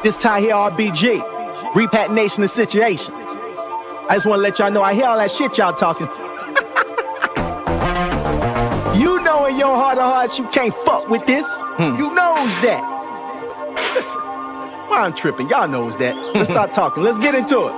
This time here, RBG, repatriation the situation. I just want to let y'all know I hear all that shit y'all talking. You know in your heart of hearts you can't fuck with this. You knows that. Why I'm tripping, y'all knows that. Let's start talking, let's get into it.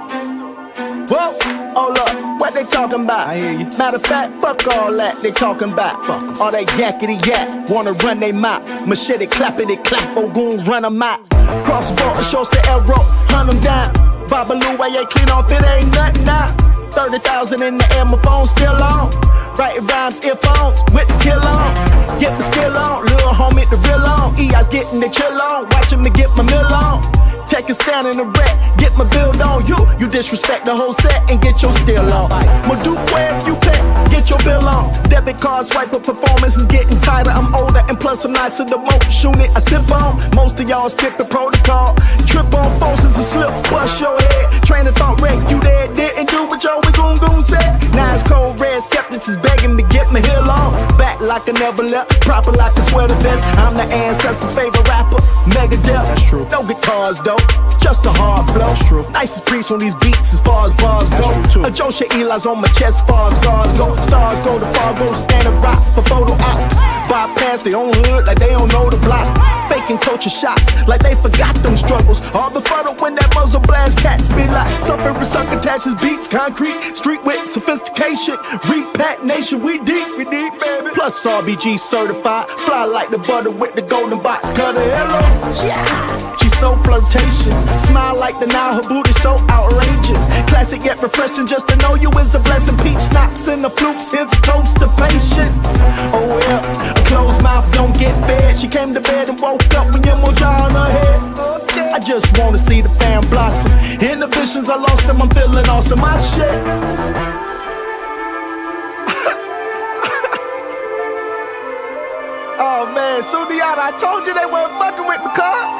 Whoa, hold up, what they talking about? I hear you. Matter of fact, fuck all that they talking about. Fuck all that yakety yak, wanna run they mouth. Machete clappity clap, oh goon run them out. Crossbow, a show say arrow, hunt them down. Babaloo, why you clean off, it ain't nothing now. 30,000 in the air, my phone still on. Writing rhymes, earphones, with the kill on. Get the skill on, little homie, the real on. EI's getting the chill on, watching me get my meal on. Take a stand in the wreck, get my build on. You disrespect the whole set and get your still on. Madukwe if you can, get your bill on. Debit card swipe up, performance is getting tighter. I'm older and plus I'm not to the moat. Shoot it, I sip on. Most of y'all skip the protocol. Trip on forces and slip, bust your head. Train of thought wreck, you there, didn't do what your goon said. Now it's cold red, skeptics is begging to get my hill on. Back like I never left, proper like a sweater vest. I'm the ancestors' favorite rapper, Megadeth. That's true. No guitars though, just a hard flow. That's true. Nicest piece on these beats as far as bars go. A Josha Eli's on my chest as far as scars go. Stars go, the far go, stand and rock for photo ops. Bypass their own hood like they don't know the block. Faking culture shots like they forgot them struggles. All befuddled when that muzzle blast cats be like. Suffering succotash beats, concrete, street with sophistication. Repat nation, we deep, baby. Plus RBG certified, fly like the butter with the golden box cutter. Hello, yeah. She's so flirtatious, smile like the Nile, her booty so outrageous. Classic yet refreshing, just to know you is a blessing. Peach schnapps and the flukes, here's a toast to patience. Oh yeah, a closed mouth don't get fed. She came to bed and woke up with your moja on her head. I just wanna see the fam blossom. Inhibitions, I lost them, I'm feeling awesome. My shit. Oh man, Sundiata, I told you they weren't fucking with me, car.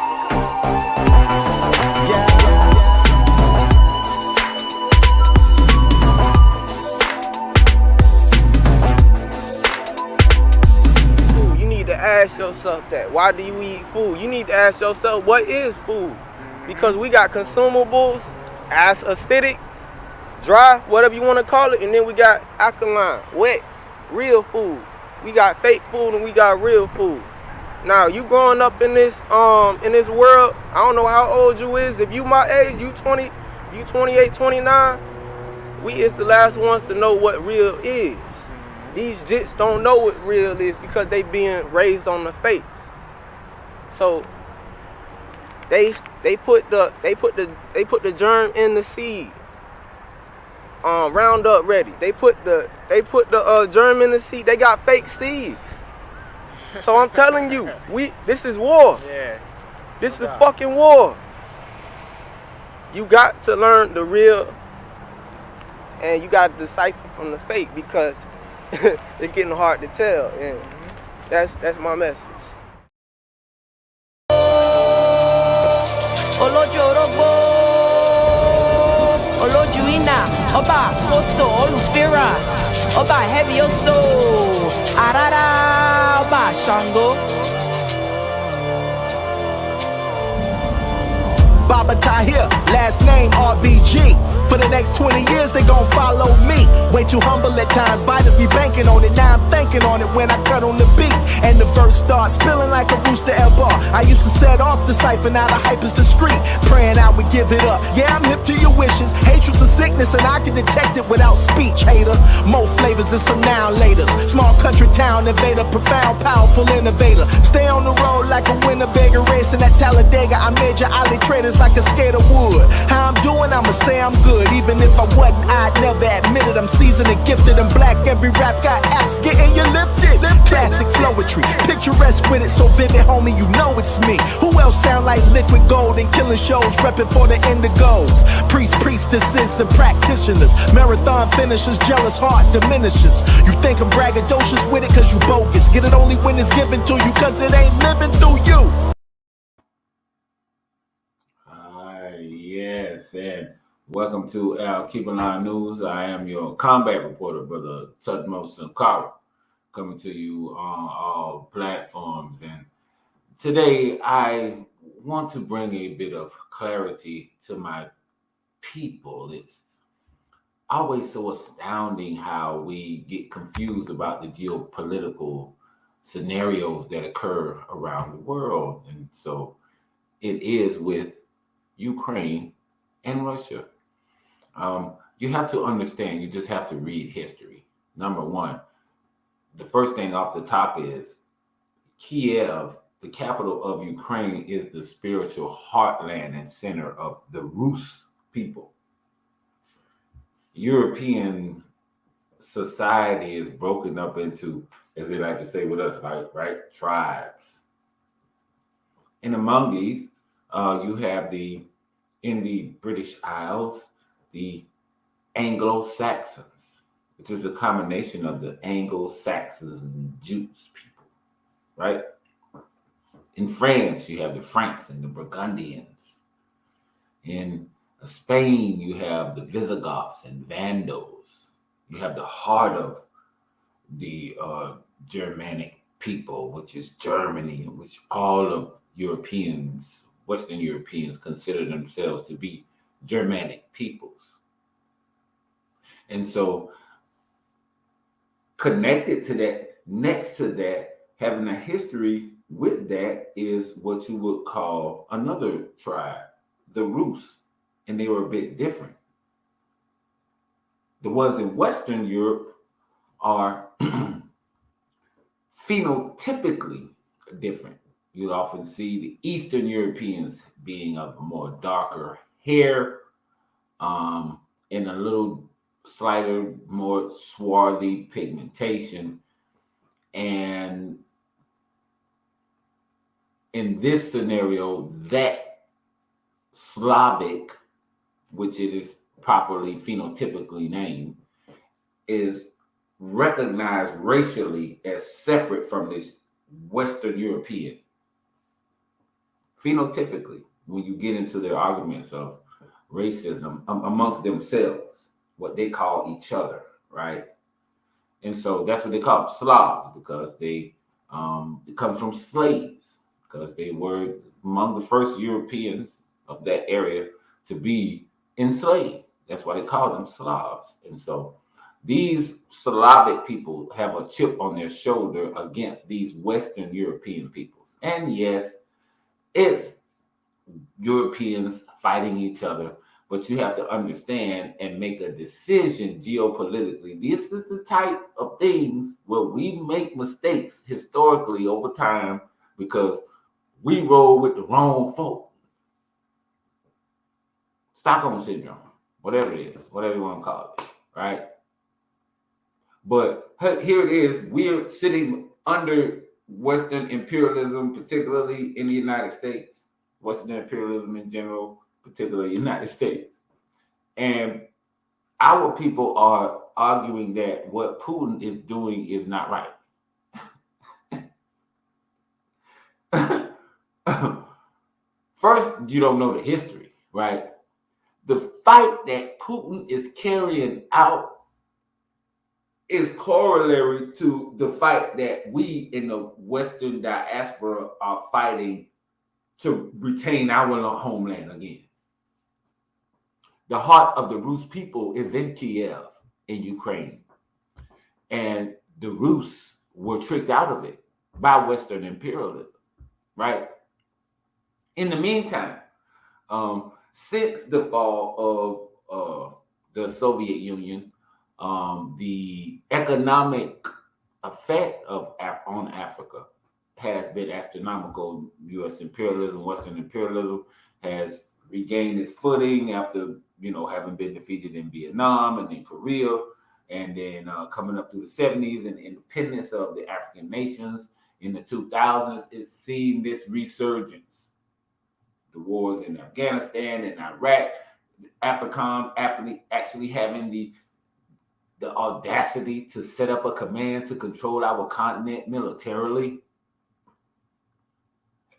Ask yourself that. Why do you eat food? You need to ask yourself, what is food? Because we got consumables, as acidic, dry, whatever you want to call it, and then we got alkaline, wet, real food. We got fake food and we got real food. Now, you growing up in this world, I don't know how old you is. If you my age, you 20, you 28, 29, we is the last ones to know what real is. These jits don't know what real is because they being raised on the fake. So they put the germ in the seed. Roundup ready. They put the germ in the seed. They got fake seeds. So I'm telling you, this is war. Yeah. This is fucking war. You got to learn the real and you got to decipher from the fake because it's getting hard to tell, and that's my message. Olojorobo, Olojuina, Oba Koso, Olufira, Oba Hebioso, Arara, Oba Shango. Baba Tahir, last name RBG. For the next 20 years, they gon' follow me. Way too humble at times, biters be banking on it. Now I'm thinking on it when I cut on the beat. And the verse starts spilling like a rooster at bar. I used to set off the cipher, now the hype is discreet. Praying I would give it up. Yeah, I'm hip to your wishes. Hatred's a sickness and I can detect it without speech, hater. More flavors than some now laters. Small country town invader, profound, powerful innovator. Stay on the road like a Winnebago racing at Talladega. I major alley traders like a skater would. How I'm doing, I'ma say I'm good. Even if I wasn't, I'd never admit it. I'm seasoned and gifted and black. Every rap got apps getting you lifted. Classic flowetry, picturesque with it, so vivid, homie, you know it's me. Who else sound like liquid gold and killing shows, repping for the indigos? Priests, priestesses, and practitioners. Marathon finishers, jealous heart diminishes. You think I'm braggadocious with it cause you bogus. Get it only when it's given to you cause it ain't living through you. Yes, and welcome to Alkebulan News. I am your combat reporter, Brother Thutmose Sankara, coming to you on all platforms. And today I want to bring a bit of clarity to my people. It's always so astounding how we get confused about the geopolitical scenarios that occur around the world. And so it is with Ukraine and Russia. You have to understand, you just have to read history. Number one, the first thing off the top is Kiev, the capital of Ukraine, is the spiritual heartland and center of the Rus people. European society is broken up into, as they like to say with us, right, tribes. And among these, you have in the British Isles, the Anglo-Saxons, which is a combination of the Anglo-Saxons and Jews people, right? In France, you have the Franks and the Burgundians. In Spain, you have the Visigoths and Vandals. You have the heart of the Germanic people, which is Germany, in which all of Europeans, Western Europeans, consider themselves to be Germanic peoples. And so connected to that, next to that, having a history with that is what you would call another tribe, the Rus, and they were a bit different. The ones in Western Europe are phenotypically different. You'll often see the Eastern Europeans being of more darker hair, and a little slighter, more swarthy pigmentation. And in this scenario, that Slavic, which it is properly phenotypically named, is recognized racially as separate from this Western European. Phenotypically, when you get into their arguments of racism amongst themselves, what they call each other, right? And so that's what they call Slavs, because they come from slaves, because they were among the first Europeans of that area to be enslaved. That's why they call them Slavs. And so these Slavic people have a chip on their shoulder against these Western European peoples. And yes, it's Europeans fighting each other, but you have to understand and make a decision geopolitically. This is the type of things where we make mistakes historically over time because we roll with the wrong folk. Stockholm Syndrome, whatever it is, whatever you want to call it, right? But here it is, we're sitting under Western imperialism, particularly in the United States, Western imperialism in general, particularly the United States. And our people are arguing that what Putin is doing is not right. First, you don't know the history, right? The fight that Putin is carrying out is corollary to the fight that we in the Western diaspora are fighting to retain our homeland again. The heart of the Rus people is in Kiev, in Ukraine. And the Rus were tricked out of it by Western imperialism, right? In the meantime, since the fall of the Soviet Union, the economic effect on Africa has been astronomical. U.S. imperialism, Western imperialism has regained its footing after, having been defeated in Vietnam and in Korea, and then coming up through the 70s and independence of the African nations in the 2000s, it's seen this resurgence. The wars in Afghanistan and Iraq, Afrikan actually having the audacity to set up a command to control our continent militarily,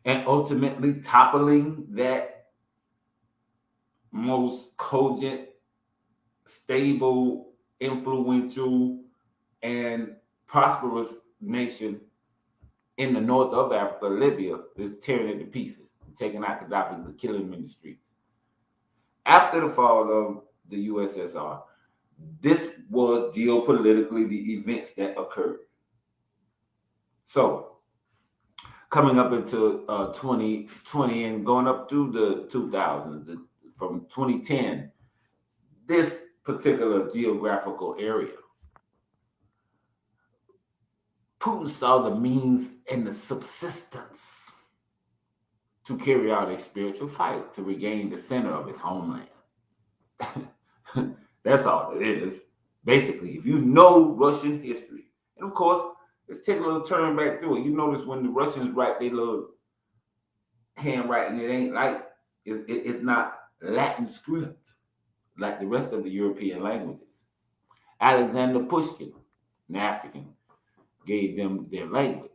and ultimately toppling that most cogent, stable, influential, and prosperous nation in the north of Africa, Libya, is tearing it to pieces. taking out Gaddafi, and killing him in the streets. After the fall of the USSR, this was geopolitically the events that occurred. So, coming up into 2020 and going up through the 2000s, from 2010, this particular geographical area, Putin saw the means and the subsistence to carry out a spiritual fight to regain the center of his homeland. That's all it is. Basically, if you know Russian history, and of course, let's take a little turn back through it. You notice when the Russians write their little handwriting, it ain't like, it's not Latin script like the rest of the European languages. Alexander Pushkin, an African, gave them their language.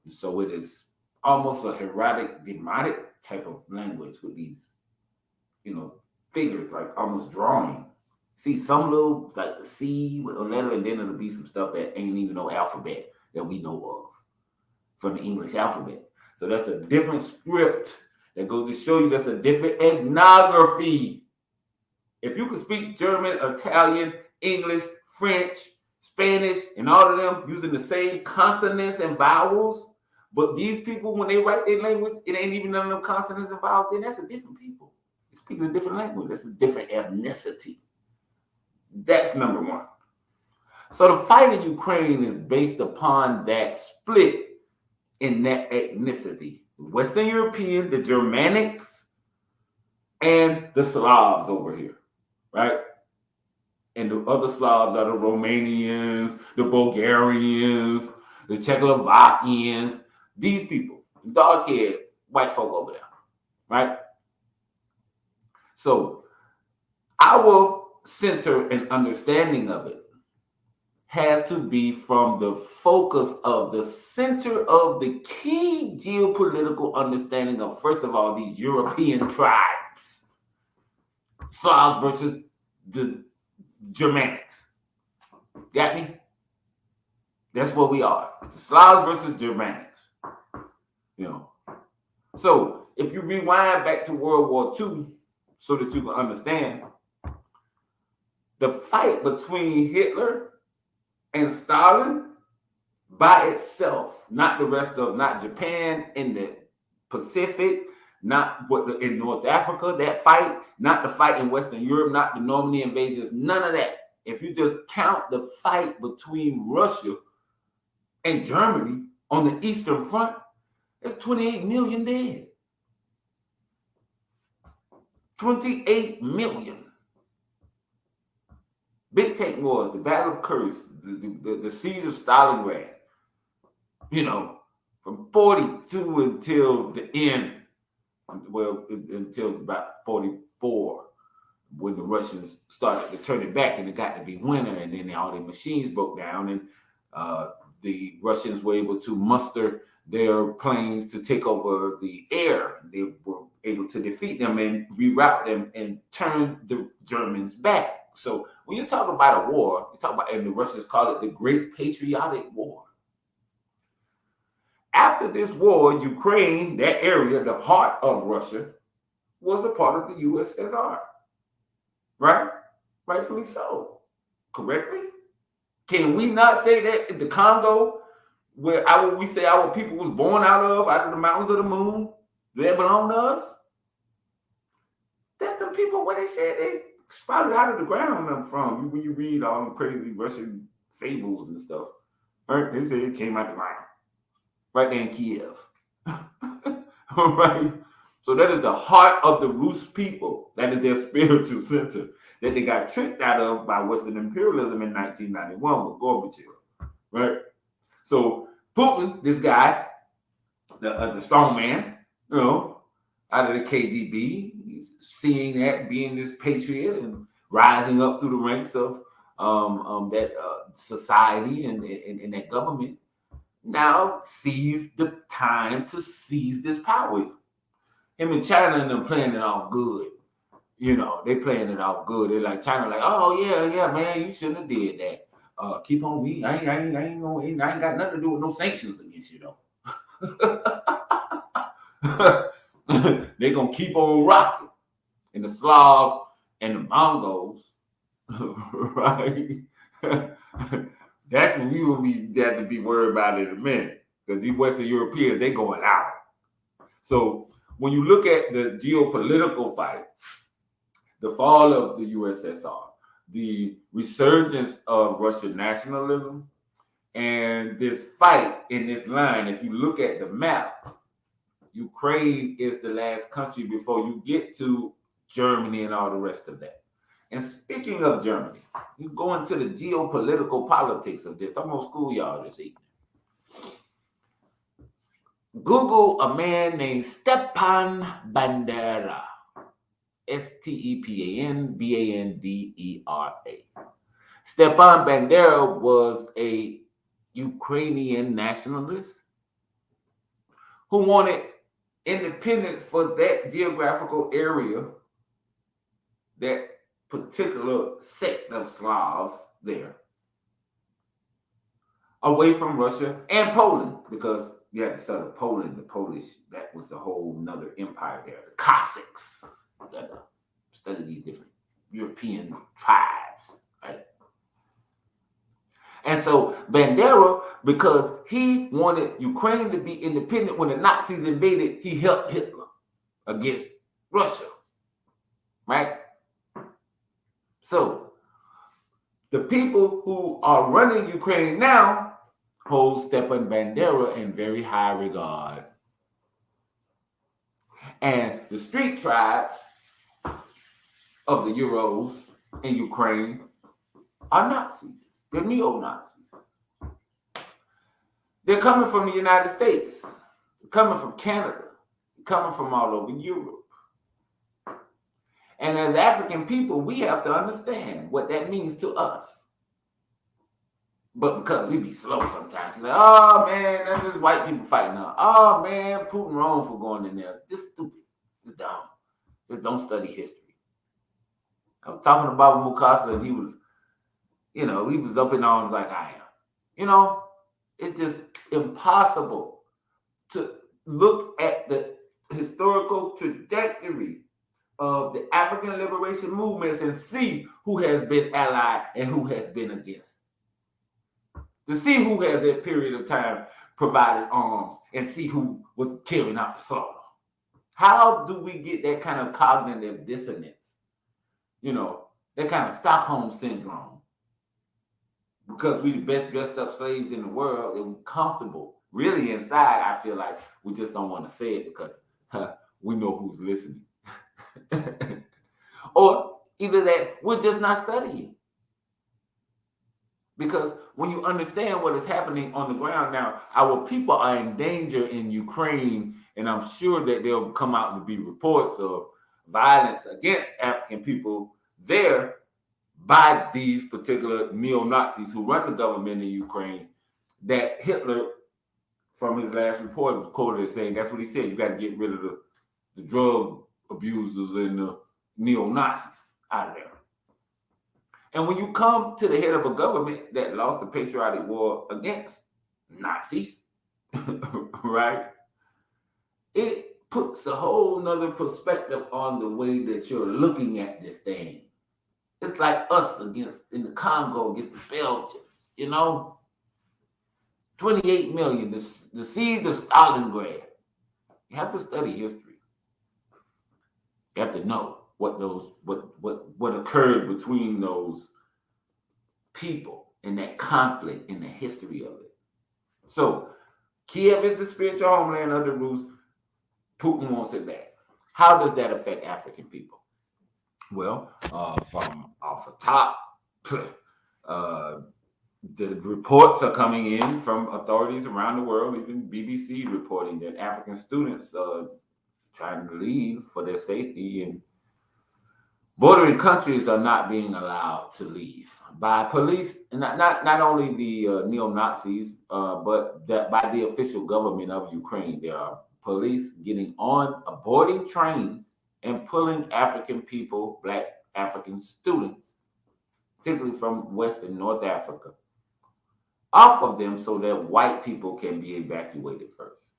And so it is almost a heroic, demotic type of language with these, figures, like almost drawing. See, some little, like the C with a letter, and then it'll be some stuff that ain't even no alphabet that we know of from the English alphabet. So that's a different script that goes to show you that's a different ethnography. If you could speak German, Italian, English, French, Spanish, and all of them using the same consonants and vowels, but these people, when they write their language, it ain't even none of them consonants and vowels, then that's a different people. They're speaking a different language. That's a different ethnicity. That's number one. So the fight in Ukraine is based upon that split in that ethnicity. Western European, the Germanics, and the Slavs over here, right? And the other Slavs are the Romanians, the Bulgarians, the Czechoslovakians, these people, dark-haired white folk over there, right? So our center and understanding of it has to be from the focus of the center of the key geopolitical understanding of, first of all, these European tribes, Slavs versus the Germanics. Got me? That's what we are. It's the Slavs versus Germanics. So if you rewind back to World War II so that you can understand, the fight between Hitler and Stalin by itself, not the rest of, not Japan in the Pacific, not in North Africa, that fight, not the fight in Western Europe, not the Normandy invasions, none of that. If you just count the fight between Russia and Germany on the Eastern Front, there's 28 million dead. 28 million. Big Tank Wars, the Battle of Kursk, the siege of Stalingrad, from 42 until the end, until about 44, when the Russians started to turn it back and it got to be winter, and then all their machines broke down, and the Russians were able to muster their planes to take over the air. They were able to defeat them and reroute them and turn the Germans back. So when you talk about a war, you talk about, and the Russians call it the Great Patriotic War. After this war, Ukraine, that area, the heart of Russia, was a part of the USSR. Right? Rightfully so. Correctly? Can we not say that in the Congo, where we say our people was born out of the mountains of the moon, that belong to us? That's the people where they said they sprouted out of the ground them from. When you read all them crazy Russian fables and stuff, right? They say it came out the ground. Right there in Kiev. All right. So that is the heart of the Rus people. That is their spiritual center that they got tricked out of by Western imperialism in 1991 with Gorbachev. Right. So Putin, this guy, the strong man, out of the KGB, he's seeing that, being this patriot and rising up through the ranks of that society and that government. Now sees the time to seize this power. Him and China and them playing it off good. They playing it off good. They're like, China like, oh yeah, man, you shouldn't have did that. Keep on, I ain't got nothing to do with no sanctions against you though. they're going to keep on rocking. And the Slavs and the Mongols, right? That's what we will have to be worried about in a minute. Because these Western Europeans, they going out. So when you look at the geopolitical fight, the fall of the USSR, the resurgence of Russian nationalism, and this fight in this line, if you look at the map, Ukraine is the last country before you get to Germany and all the rest of that. And speaking of Germany, you go into the geopolitical politics of this. I'm going to school y'all this evening. Google a man named Stepan Bandera. Stepan Bandera. Stepan Bandera was a Ukrainian nationalist who wanted independence for that geographical area, that particular sect of Slavs there, away from Russia and Poland, because you had to study Poland, the Polish, that was a whole nother empire there. The Cossacks, you got to study these different European tribes, right? And so Bandera, because he wanted Ukraine to be independent when the Nazis invaded, he helped Hitler against Russia, right? So the people who are running Ukraine now hold Stepan Bandera in very high regard. And the street tribes of the Euros in Ukraine are Nazis. They're neo-Nazis. They're coming from the United States. They're coming from Canada. They're coming from all over Europe. And as African people, we have to understand what that means to us. But because we be slow sometimes, like, oh man, that's just white people fighting now. Oh man, Putin wrong for going in there. It's just stupid. It's dumb. Just don't study history. I was talking about Mukasa, and he was up in arms like I am. It's just impossible to look at the historical trajectory of the African liberation movements and see who has been allied and who has been against. To see who has that period of time provided arms and see who was carrying out the slaughter. How do we get that kind of cognitive dissonance? That kind of Stockholm syndrome. Because we the best dressed up slaves in the world and we're comfortable. Really inside, I feel like we just don't want to say it because we know who's listening. Or either that we're just not studying. Because when you understand what is happening on the ground now, our people are in danger in Ukraine, and I'm sure that there'll come out to be reports of violence against African people there by these particular neo-Nazis who run the government in Ukraine, that Hitler, from his last report, was quoted as saying, that's what he said, you got to get rid of the drug abusers and the neo-Nazis out of there. And when you come to the head of a government that lost the patriotic war against Nazis, right, it puts a whole nother perspective on the way that you're looking at this thing. It's like us in the Congo against the Belgians, 28 million, the siege of Stalingrad. You have to study history. You have to know what occurred between those people and that conflict in the history of it. So Kiev is the spiritual homeland of the Rus. Putin wants it back. How does that affect African people? Well, from off the top, the reports are coming in from authorities around the world, even BBC reporting that African students are trying to leave for their safety, and bordering countries are not being allowed to leave by police, and not only the neo-Nazis, but by the official government of Ukraine. There are police getting on boarding trains and pulling African people, Black African students, particularly from West and North Africa, off of them so that white people can be evacuated first.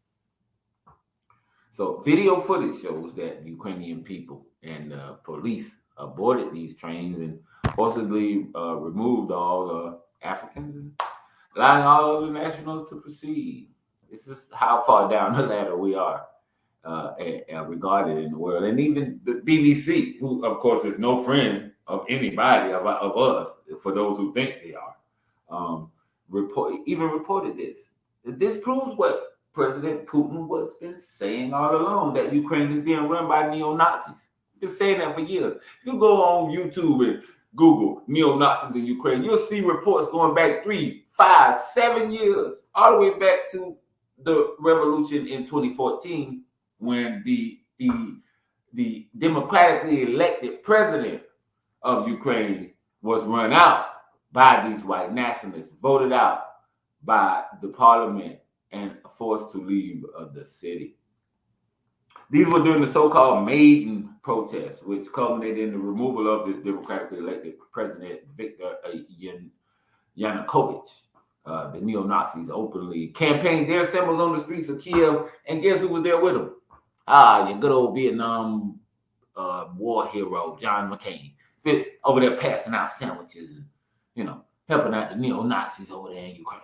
So video footage shows that Ukrainian people and police aborted these trains and forcibly removed all the Africans and allowing all other nationals to proceed. This is how far down the ladder we are regarded in the world. And even the BBC, who of course is no friend of anybody of us, for those who think they are, reported this. This proves what President Putin was been saying all along, that Ukraine is being run by neo-Nazis. He's been saying that for years. If you go on YouTube and Google neo-Nazis in Ukraine, you'll see reports going back 3, 5, 7 years, all the way back to the revolution in 2014, when the democratically elected president of Ukraine was run out by these white nationalists, voted out by the parliament, and forced to leave the city. These were during the so-called Maidan protests, which culminated in the removal of this democratically elected president, Viktor Yanukovych. The neo-Nazis openly campaigned their symbols on the streets of Kiev, and guess who was there with them? Your good old Vietnam war hero, John McCain, over there passing out sandwiches and, helping out the neo-Nazis over there in Ukraine.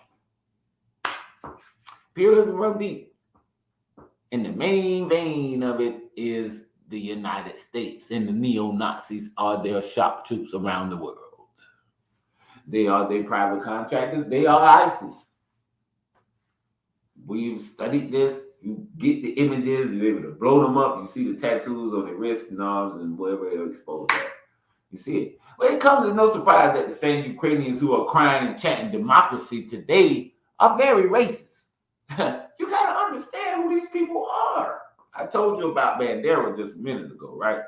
Imperialism run deep. And the main vein of it is the United States, and the neo-Nazis are their shock troops around the world. They are their private contractors. They are ISIS. We've studied this. You get the images. You're able to blow them up. You see the tattoos on their wrists and arms and wherever they're exposed at. You see it. Well, it comes as no surprise that the same Ukrainians who are crying and chanting democracy today are very racist. You got to understand who these people are. I told you about Bandera just a minute ago, right?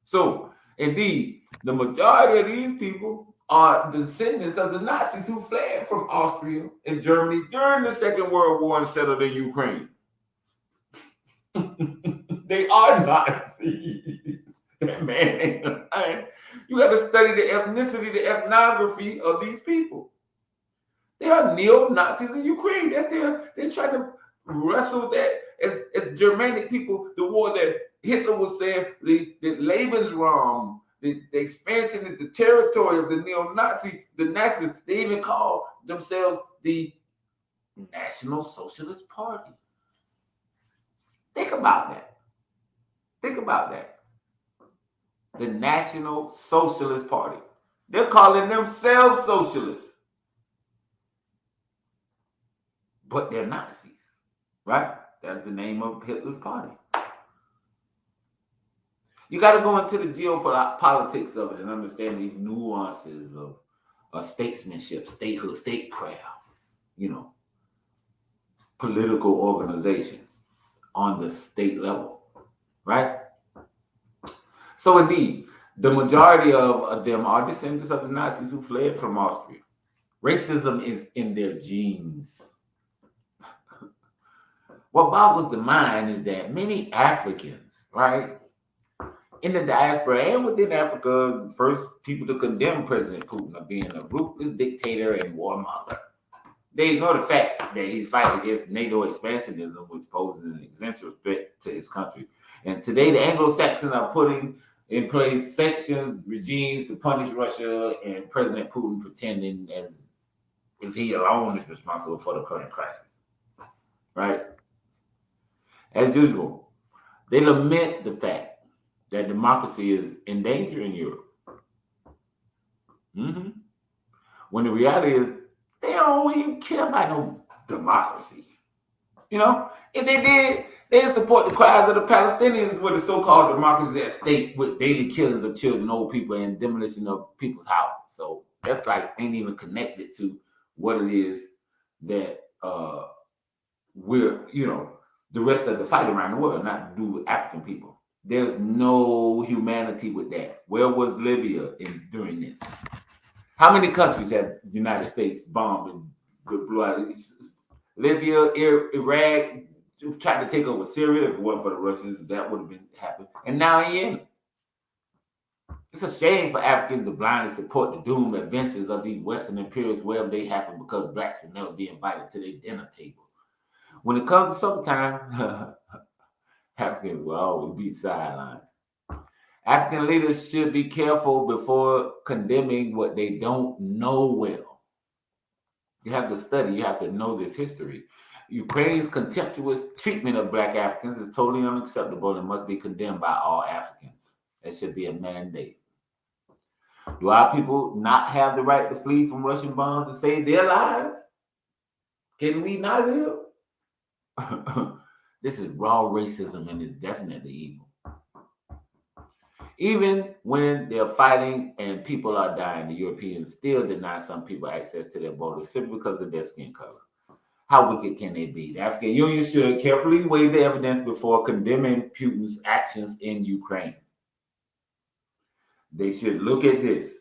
So, indeed, the majority of these people are descendants of the Nazis who fled from Austria and Germany during the Second World War and settled in Ukraine. They are Nazis. That man ain't lying. You got to study the ethnicity, the ethnography of these people. They are neo-Nazis in Ukraine. They're trying to wrestle that as Germanic people, the war that Hitler was saying, the Lebensraum, the expansion of the territory of the neo-Nazi, the nationalists. They even call themselves the National Socialist Party. Think about that. Think about that. The National Socialist Party. They're calling themselves socialists. But they're Nazis, right? That's the name of Hitler's party. You got to go into the geopolitics of it and understand these nuances of statesmanship, statehood, statecraft, political organization on the state level, right? So indeed, the majority of them are descendants of the Nazis who fled from Austria. Racism is in their genes. What boggles the mind is that many Africans, right, in the diaspora and within Africa, the first people to condemn President Putin of being a ruthless dictator and warmonger. They ignore the fact that he's fighting against NATO expansionism, which poses an existential threat to his country. And today, the Anglo-Saxons are putting in place sanctions regimes to punish Russia, and President Putin pretending as if he alone is responsible for the current crisis, right? As usual, they lament the fact that democracy is in danger in Europe. When the reality is, they don't even care about no democracy. If they did, they'd support the cries of the Palestinians with the so-called democracy at stake, with daily killings of children, old people, and demolition of people's houses. So that's ain't even connected to what it is that we're, the rest of the fight around the world, not to do with African people. There's no humanity with that. Where was Libya during this? How many countries have the United States bombed and blew out? Libya, Iraq, tried to take over Syria. If it wasn't for the Russians, that would have been happening. And now Yemen. It's a shame for Africans to blindly support the doomed adventures of these Western imperialists wherever they happen, because blacks will never be invited to their dinner table. When it comes to summertime, Africans will always be sidelined. African leaders should be careful before condemning what they don't know well. You have to study, you have to know this history. Ukraine's contemptuous treatment of Black Africans is totally unacceptable and must be condemned by all Africans. That should be a mandate. Do our people not have the right to flee from Russian bombs and save their lives? Can we not live? This is raw racism and it's definitely evil. Even when they're fighting and people are dying, the Europeans still deny some people access to their borders simply because of their skin color. How wicked can they be? The African Union should carefully weigh the evidence before condemning Putin's actions in Ukraine. They should look at this.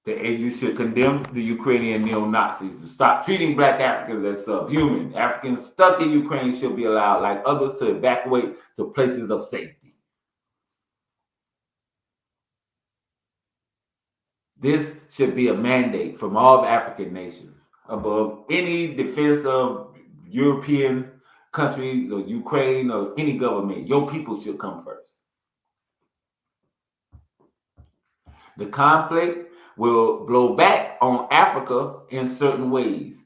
The AU should condemn the Ukrainian neo-Nazis to stop treating Black Africans as subhuman. Africans stuck in Ukraine should be allowed, like others, to evacuate to places of safety. This should be a mandate from all African nations. Above any defense of European countries or Ukraine or any government, your people should come first. The conflict will blow back on Africa in certain ways.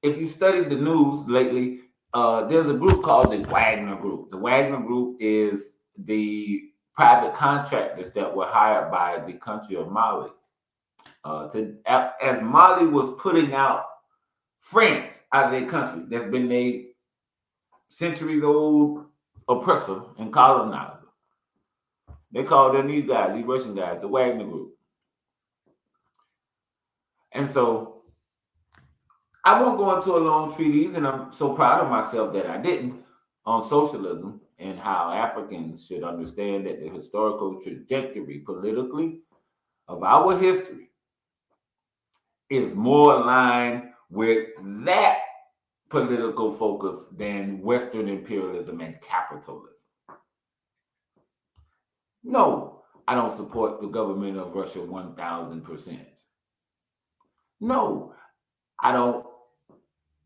If you studied the news lately, there's a group called the Wagner Group. The Wagner Group is the private contractors that were hired by the country of Mali. As Mali was putting out France out of their country, that's been a centuries-old oppressor and colonizer. They called them these guys, these Russian guys, the Wagner Group. And so I won't go into a long treatise, and I'm so proud of myself that I didn't, on socialism and how Africans should understand that the historical trajectory politically of our history is more aligned with that political focus than Western imperialism and capitalism. No, I don't support the government of Russia 1,000%. No, I don't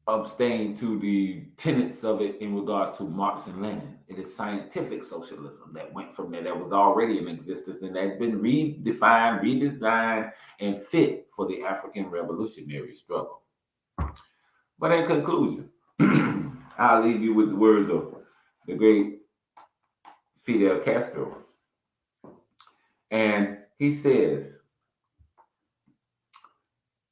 abstain to the tenets of it in regards to Marx and Lenin. It is scientific socialism that went from there, that was already in existence and that has been redefined, redesigned, and fit for the African revolutionary struggle. But in conclusion, I'll leave you with the words of the great Fidel Castro. And he says,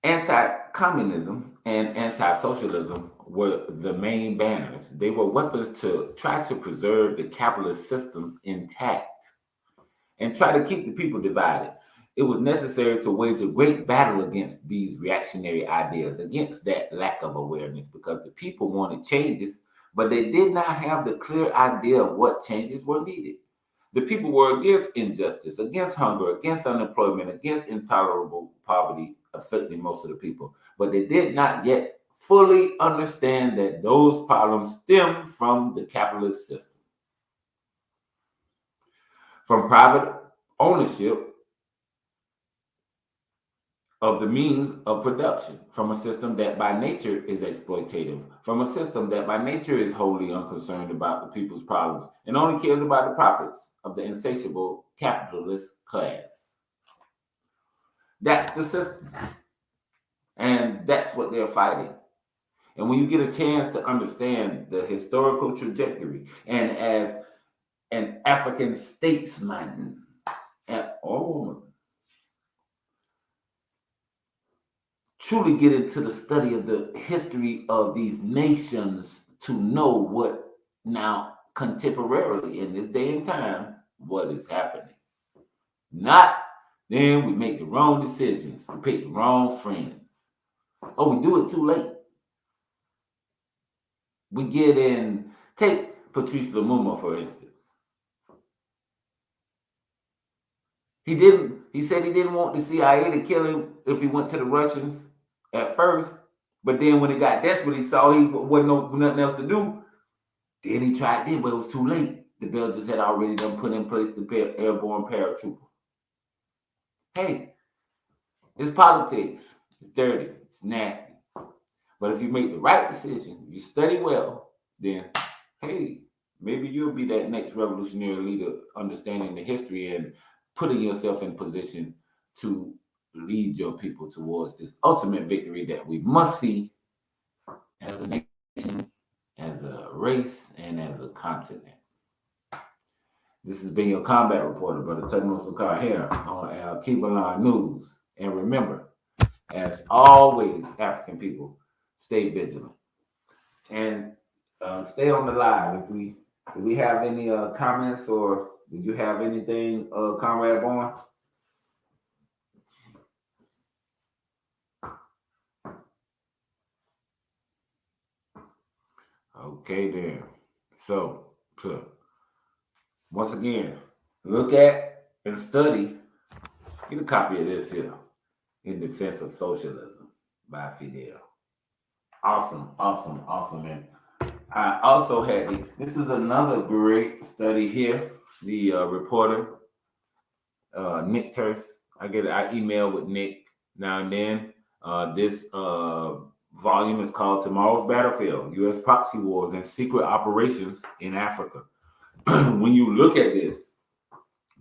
anti-communism and anti-socialism were the main banners. They were weapons to try to preserve the capitalist system intact and try to keep the people divided. It was necessary to wage a great battle against these reactionary ideas, against that lack of awareness, because the people wanted changes, but they did not have the clear idea of what changes were needed. The people were against injustice, against hunger, against unemployment, against intolerable poverty affecting most of the people. But they did not yet fully understand that those problems stem from the capitalist system. From private ownership of the means of production, from a system that by nature is exploitative, from a system that by nature is wholly unconcerned about the people's problems and only cares about the profits of the insatiable capitalist class. That's the system. And that's what they're fighting. And when you get a chance to understand the historical trajectory, and as an African statesman, truly get into the study of the history of these nations to know what now contemporarily in this day and time, what is happening. Not then we make the wrong decisions, we pick the wrong friends. Oh, we do it too late. We get in, take Patrice Lumumba, for instance. He said he didn't want the CIA to kill him if he went to the Russians at first, but then when he got desperate, he saw he wasn't nothing else to do. Then he tried then, but it was too late. The Belgians had already done put in place the airborne paratrooper. Hey, it's politics. It's dirty. It's nasty. But if you make the right decision, you study well, then, hey, Maybe you'll be that next revolutionary leader, understanding the history and putting yourself in position to lead your people towards this ultimate victory that we must see as a nation, as a race, and as a continent. This has been your combat reporter, Brother Thutmose Sankara here on Alkebulan News. And remember, as always, African people, stay vigilant and stay on the live. If we have any comments, or did you have anything, Comrade Bourne? Okay, then. So, once again, look at and study. Get a copy of this here, In Defense of Socialism by Fidel. Awesome. And I also had this is another great study here. The reporter, Nick Terse. I email with Nick now and then. This volume is called Tomorrow's Battlefield, U.S. Proxy Wars and Secret Operations in Africa. When you look at this,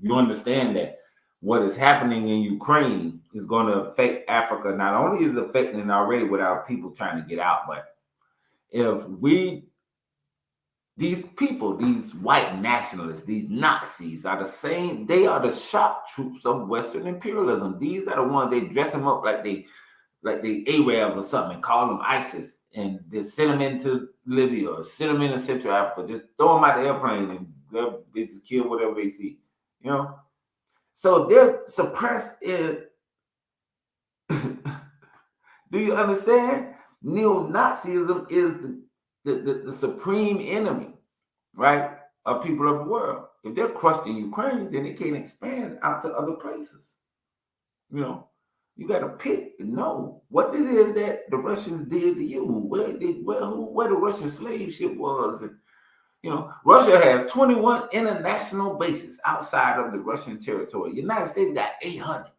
you understand that what is happening in Ukraine is going to affect Africa. Not only is it affecting it already with our people trying to get out, but if these people, these white nationalists, these Nazis are the same, they are the shock troops of Western imperialism. These are the ones, they dress them up like they Arabs or something and call them ISIS, and they send them into Libya or send them into Central Africa, just throw them out the airplane and they just kill whatever they see, you know? So they're suppressed in, do you understand? Neo-Nazism is the supreme enemy, right, of people of the world. If they're crushed in Ukraine, then they can't expand out to other places. You know, you got to pick and know what it is that the Russians did to you, where the Russian slave ship was. And, you know, Russia has 21 international bases outside of the Russian territory. The United States got 800.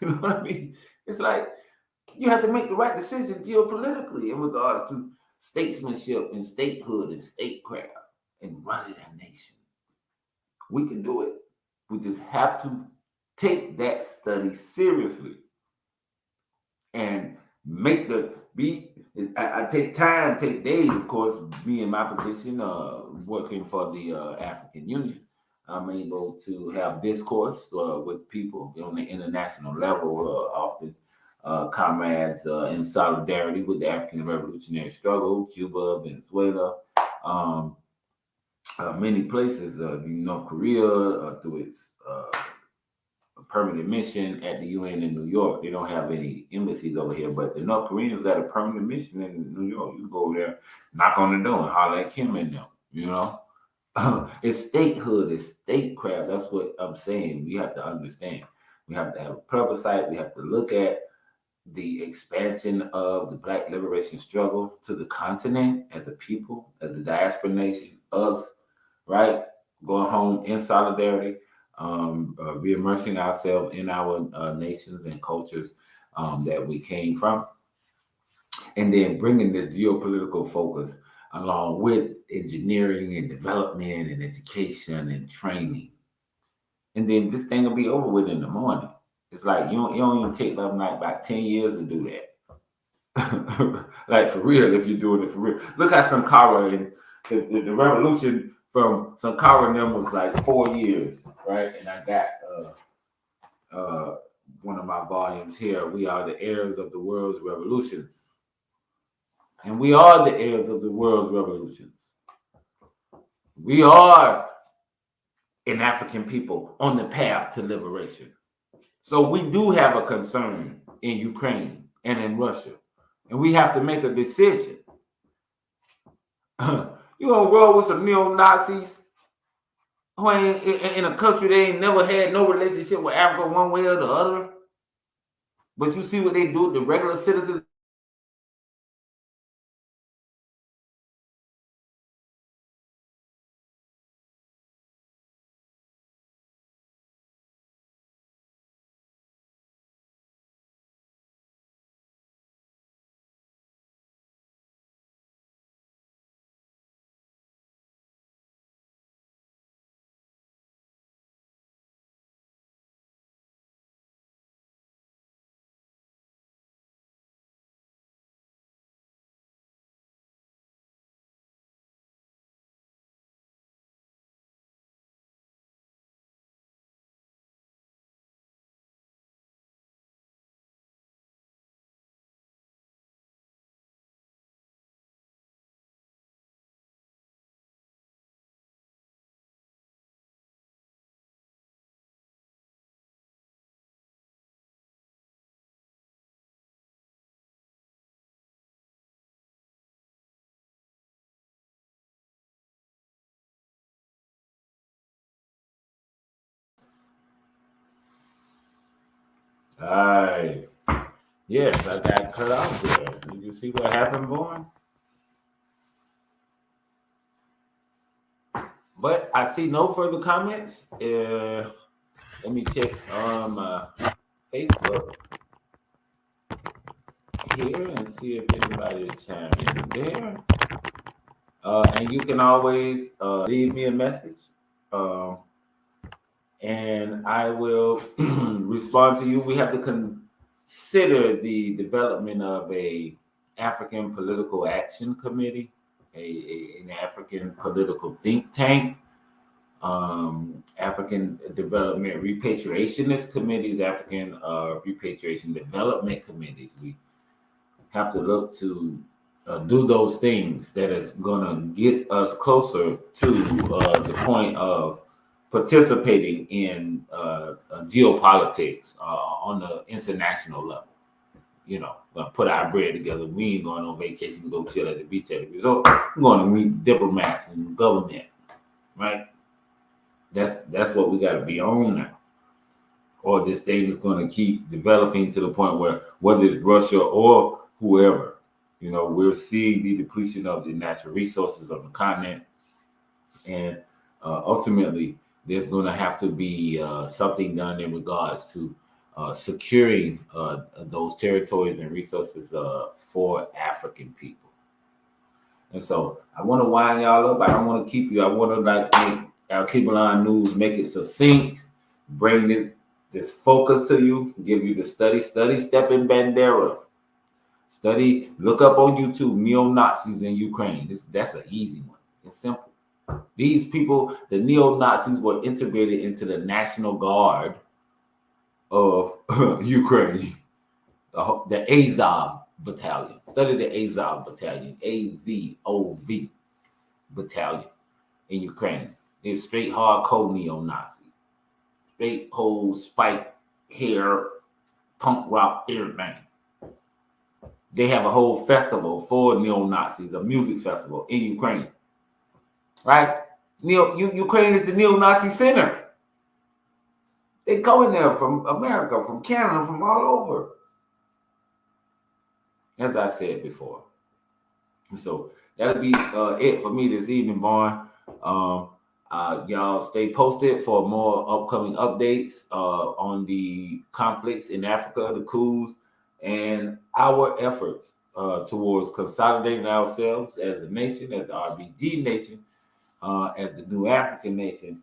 You know what I mean? It's like you have to make the right decision geopolitically in regards to statesmanship and statehood and statecraft and running a nation. We can do it. We just have to take that study seriously and I take time, take days, of course, be in my position, working for the African Union. I'm able to have discourse with people on the international level, often comrades in solidarity with the African revolutionary struggle, Cuba, Venezuela, many places, North Korea, through its permanent mission at the UN in New York. They don't have any embassies over here, but the North Koreans got a permanent mission in New York. You go over there, knock on the door, and holler at Kim and them, you know? It's statehood, it's statecraft. That's what I'm saying. We have to understand. We have to have a plebiscite. We have to look at the expansion of the Black liberation struggle to the continent as a people, as a diaspora nation, us, right? Going home in solidarity, re-immersing ourselves in our nations and cultures that we came from, and then bringing this geopolitical focus along with engineering and development and education and training. And then this thing will be over with in the morning. It's like you don't even take like about 10 years to do that. Like for real, if you're doing it for real. Look at Sankara, and the revolution from Sankara and them was like 4 years, right? And I got one of my volumes here. We are the heirs of the world's revolutions. And we are the heirs of the world's revolutions. We are an African people on the path to liberation. So we do have a concern in Ukraine and in Russia. And we have to make a decision. You gonna roll with some neo-Nazis who ain't in a country they ain't never had no relationship with Africa one way or the other? But you see what they do, the regular citizens Aye. Yes, I got cut off there. Did you see what happened, boy? But I see no further comments. Let me check on my Facebook here and see if anybody is chiming in there. And you can always leave me a message. And I will respond to you. We have to consider the development of a African Political Action Committee, an African political think tank, African Development Repatriationist Committees, African Repatriation Development Committees. We have to look to do those things that is going to get us closer to the point of participating in geopolitics on the international level. You know, put our bread together. We ain't going on vacation to go chill at the beach at the resort. We're going to meet diplomats and government, right? That's what we got to be on now. Or this thing is going to keep developing to the point where whether it's Russia or whoever, you know, we're seeing the depletion of the natural resources of the continent, and ultimately there's going to have to be something done in regards to securing those territories and resources for African people. And so I want to wind y'all up. I don't want to keep you. I want to make Alkebulan News, make it succinct, bring this focus to you, give you the study Stepping Bandera. Study, look up on YouTube, neo-Nazis in Ukraine. That's an easy one. It's simple. These people, the neo-Nazis, were integrated into the National Guard of Ukraine, the Azov Battalion. Study the Azov Battalion, AZOV Battalion in Ukraine. They're straight hardcore neo-Nazis. Straight whole spike hair, punk rock, everything. They have a whole festival for neo-Nazis, a music festival in Ukraine. Right? Ukraine is the neo-Nazi center. They go in there from America, from Canada, from all over. As I said before. So that'll be it for me this evening, Barn. Y'all stay posted for more upcoming updates on the conflicts in Africa, the coups, and our efforts towards consolidating ourselves as a nation, as the RBG nation, as the new African nation,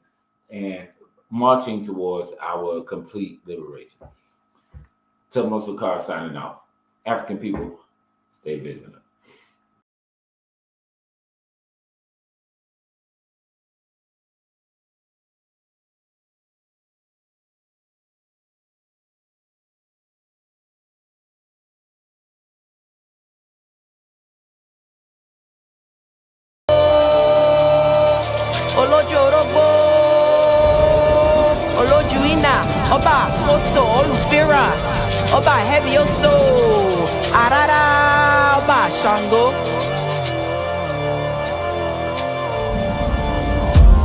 and marching towards our complete liberation. Thutmose Sankara signing off. African people, stay vigilant. Oba Koso Olufira, Oba Heavy Oso, Arara, Oba Shango.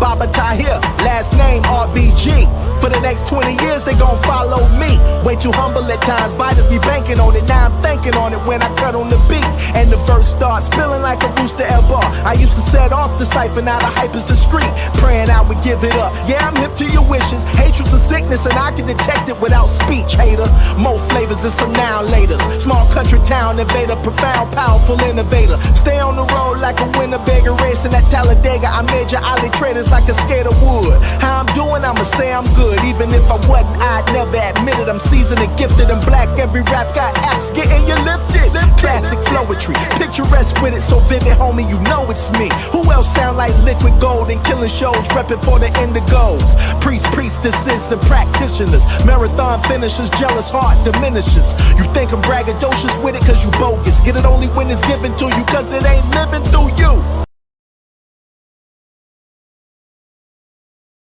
Baba Tahir, last name RBG. For the next 20 years, they gon' follow me. Way too humble at times, biters be banking on it. Now I'm thinking on it when I cut on the beat. And the verse starts spilling like a rooster at bar. I used to set off the cipher, now the hype is the street. Praying I would give it up. Yeah, I'm hip to your wishes. Hatred's a sickness and I can detect it without speech, hater. More flavors and some now laters. Small country town invader, profound, powerful innovator. Stay on the road like a Winnebago racing at Talladega. I major alley traders like a skater would. How I'm doing, I'ma say I'm good. Even if I wasn't, I'd never admit it. I'm seasoned and gifted and black. Every rap got apps getting you lifted. Classic flowetry, picturesque with it, so vivid, homie, you know it's me. Who else sound like liquid gold and killing shows, repping for the indigos? Priests, priestesses, and practitioners, marathon finishers, jealous heart diminishes. You think I'm braggadocious with it cause you bogus. Get it only when it's given to you cause it ain't living through you.